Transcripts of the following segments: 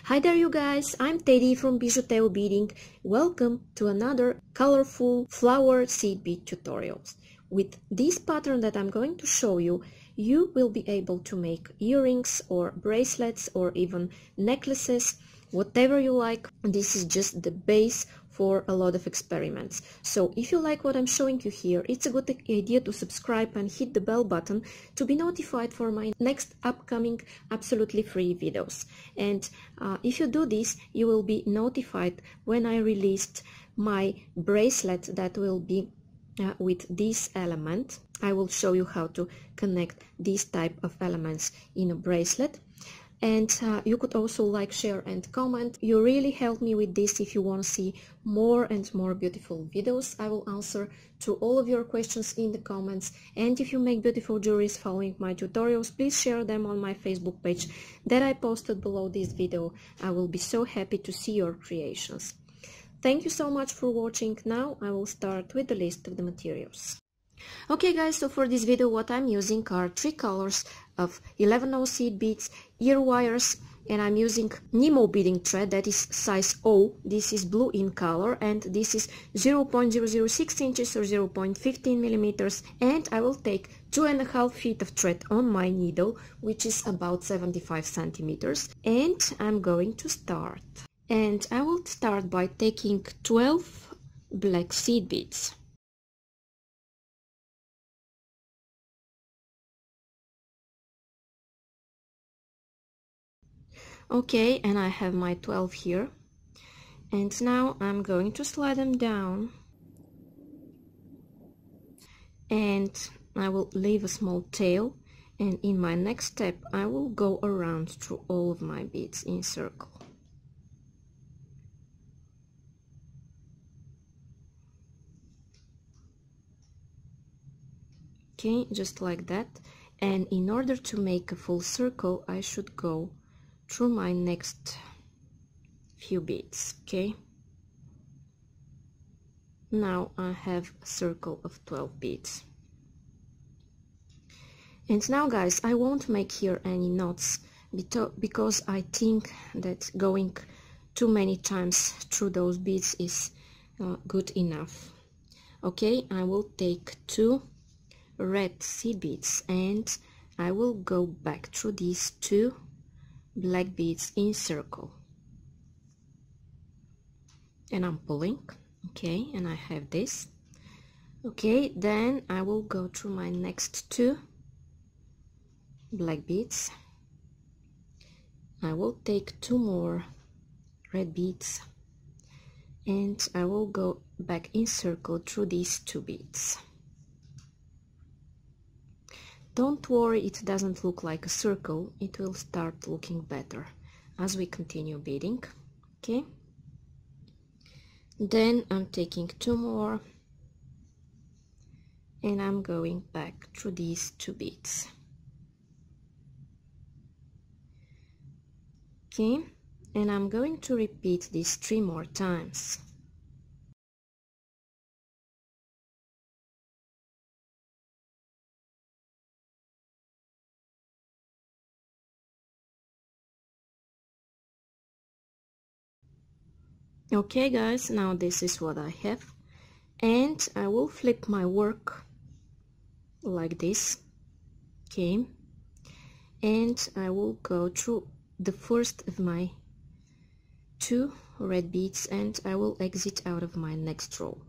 Hi there you guys, I'm Teddy from BijuTeo Beading. Welcome to another colorful flower seed bead tutorials. With this pattern that I'm going to show you, you will be able to make earrings or bracelets or even necklaces, whatever you like. This is just the base for a lot of experiments. So if you like what I'm showing you here, it's a good idea to subscribe and hit the bell button to be notified for my next upcoming absolutely free videos. And if you do this, you will be notified when I released my bracelet that will be with this element. I will show you how to connect these type of elements in a bracelet. And you could also like, share and comment. You really help me with this. If you want to see more and more beautiful videos, I will answer to all of your questions in the comments. And if you make beautiful jewelries following my tutorials, please share them on my Facebook page that I posted below this video. I will be so happy to see your creations. Thank you so much for watching. Now I will start with the list of the materials. Okay guys, so for this video what I'm using are 3 colors of 11/0 seed beads, ear wires, and I'm using nymo beading thread that is size O. This is blue in color and this is 0.006 inches or 0.15 millimeters, and I will take 2.5 feet of thread on my needle, which is about 75 centimeters, and I'm going to start. And I will start by taking 12 black seed beads. Okay, and I have my 12 here, and now I'm going to slide them down, and I will leave a small tail, and in my next step I will go around through all of my beads in circle. Okay, just like that. And in order to make a full circle I should go through my next few beads. Okay, now I have a circle of 12 beads. And now guys, I won't make here any knots because I think that going too many times through those beads is good enough. Okay, I will take 2 red seed beads and I will go back through these 2 black beads in circle, and I'm pulling. Okay, and I have this. Okay, then I will go through my next 2 black beads. I will take 2 more red beads and I will go back in circle through these 2 beads. Don't worry, it doesn't look like a circle, it will start looking better as we continue beading. Okay, then I'm taking 2 more and I'm going back through these 2 beads. Okay, and I'm going to repeat this 3 more times. Okay guys, now this is what I have, and I will flip my work like this. Okay, and I will go through the first of my 2 red beads and I will exit out of my next row.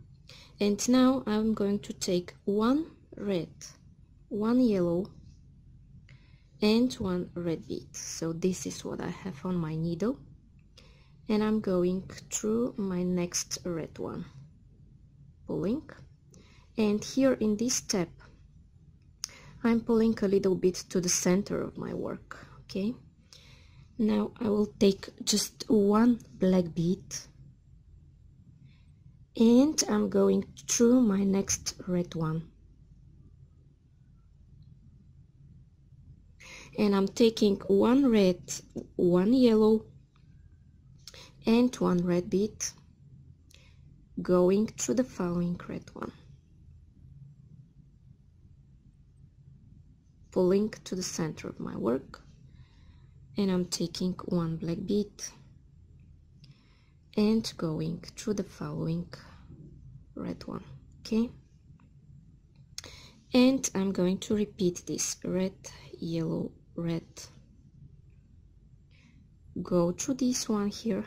And now I'm going to take 1 red, 1 yellow and 1 red bead. So this is what I have on my needle, and I'm going through my next red one, pulling, and here in this step I'm pulling a little bit to the center of my work. Okay, now I will take just 1 black bead and I'm going through my next red one, and I'm taking 1 red, 1 yellow and 1 red bead, going through the following red one, pulling to the center of my work, and I'm taking one black bead and going through the following red one. Okay, and I'm going to repeat this: red, yellow, red, go through this one here,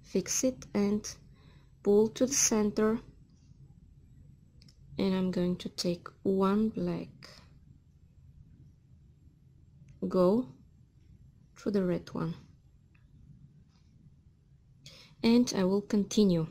fix it and pull to the center, and I'm going to take one black, go through the red one, and I will continue.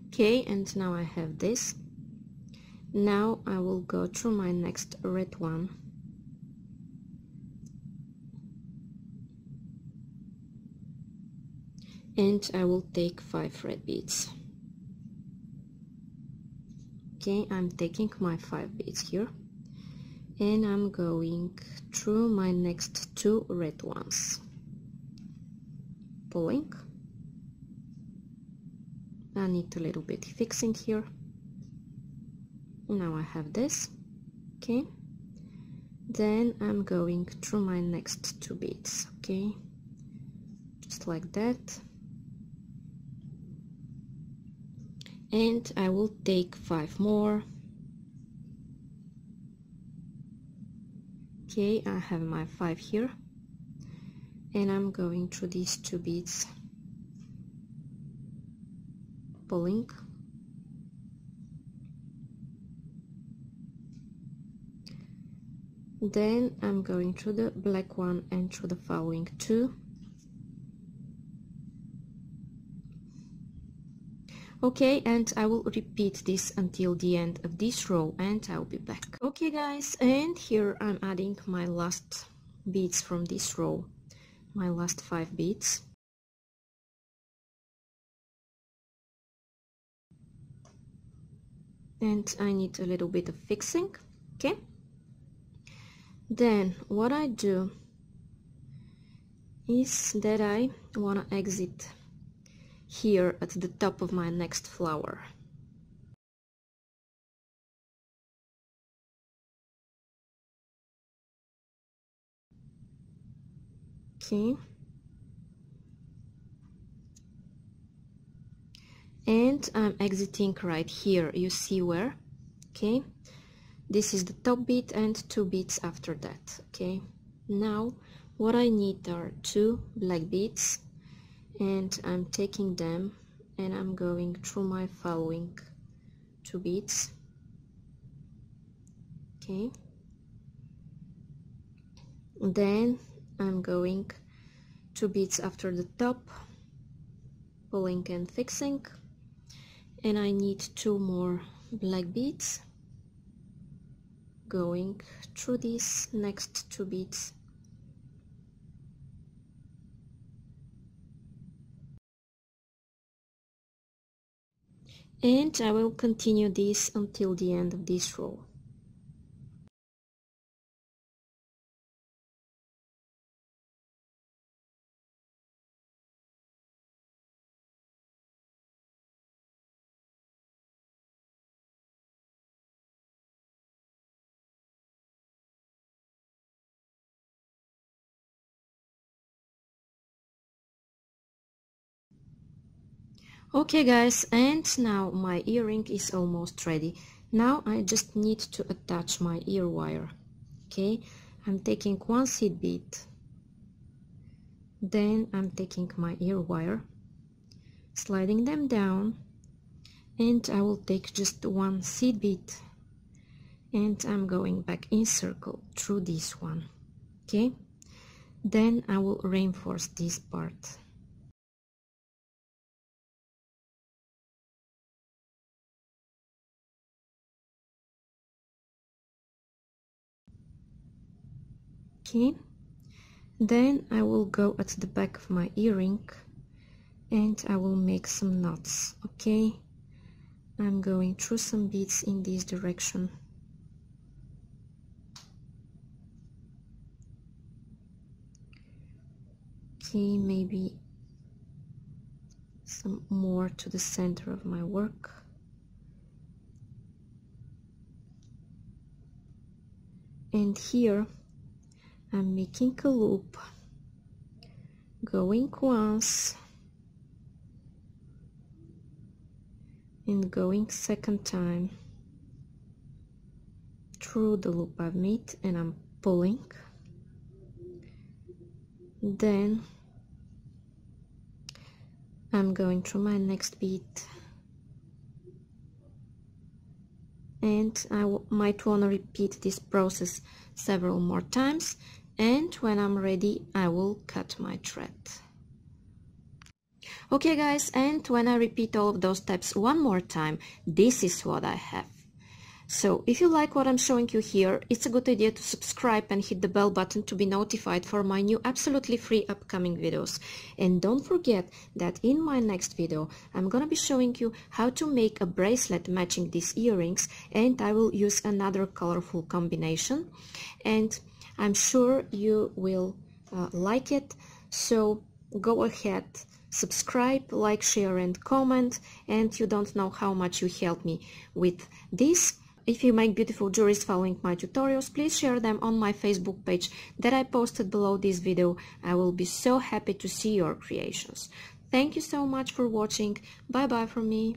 Okay, and now I have this. Now I will go through my next red one, and I will take 5 red beads. Okay, I'm taking my 5 beads here, and I'm going through my next 2 red ones, pulling. I need a little bit fixing here. Now I have this. Okay, then I'm going through my next 2 beads. Okay, just like that, and I will take 5 more. Okay, I have my 5 here, and I'm going through these 2 beads, pulling. Then I'm going through the black one and through the following 2. Okay, and I will repeat this until the end of this row, and I'll be back. Okay guys, and here I'm adding my last beads from this row, my last 5 beads. And I need a little bit of fixing. Okay, then what I do is that I want to exit here at the top of my next flower. Okay, and I'm exiting right here, you see where? Okay, this is the top bead and 2 beads after that. Okay, now what I need are 2 black beads, and I'm taking them and I'm going through my following 2 beads. Okay, then I'm going 2 beads after the top, pulling and fixing, and I need 2 more black beads, going through these next 2 beads. And I will continue this until the end of this row. Okay guys, and now my earring is almost ready. Now I just need to attach my ear wire. Okay, I'm taking 1 seed bead, then I'm taking my ear wire, sliding them down, and I will take just 1 seed bead, and I'm going back in circle through this one. Okay, then I will reinforce this part. Okay, then I will go at the back of my earring and I will make some knots. Okay, I'm going through some beads in this direction. Okay, maybe some more to the center of my work. And here I'm making a loop, going once and going second time through the loop I've made, and I'm pulling. Then I'm going through my next bead, and I might want to repeat this process several more times, and when I'm ready I will cut my thread. Okay guys, and when I repeat all of those steps one more time, this is what I have. So if you like what I'm showing you here, it's a good idea to subscribe and hit the bell button to be notified for my new absolutely free upcoming videos. And don't forget that in my next video I'm gonna be showing you how to make a bracelet matching these earrings, and I will use another colorful combination, and I'm sure you will like it. So go ahead, subscribe, like, share and comment, and you don't know how much you help me with this. If you make beautiful jewelries following my tutorials, please share them on my Facebook page that I posted below this video. I will be so happy to see your creations. Thank you so much for watching. Bye bye from me.